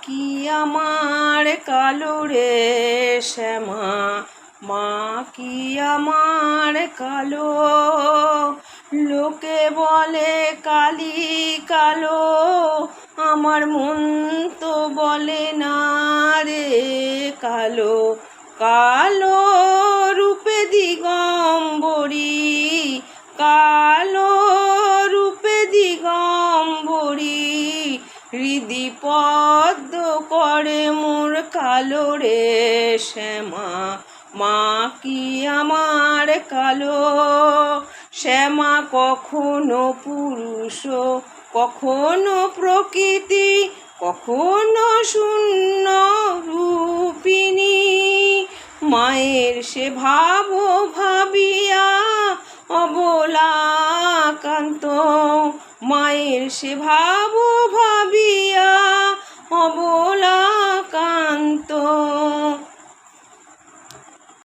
কি আমার কালো রে শ্যামা, মা কি আমার কালো। লোকে বলে কালি কালো, আমার মন তো বলে না রে কালো। কালো রূপে দিগম্বরী, কালো রূপে দিগম্বরী, হৃদি পদ্ম করে মোর কালো রে শ্যামা, মা কি আমার কালো। শ্যামা কখনো পুরুষ, কখনো প্রকৃতি, কখনো শূন্য রূপিণী। মায়ের সে ভাব ভাবিয়া অবলাকান্ত, মায়ের সে ভাব ভাবিয়া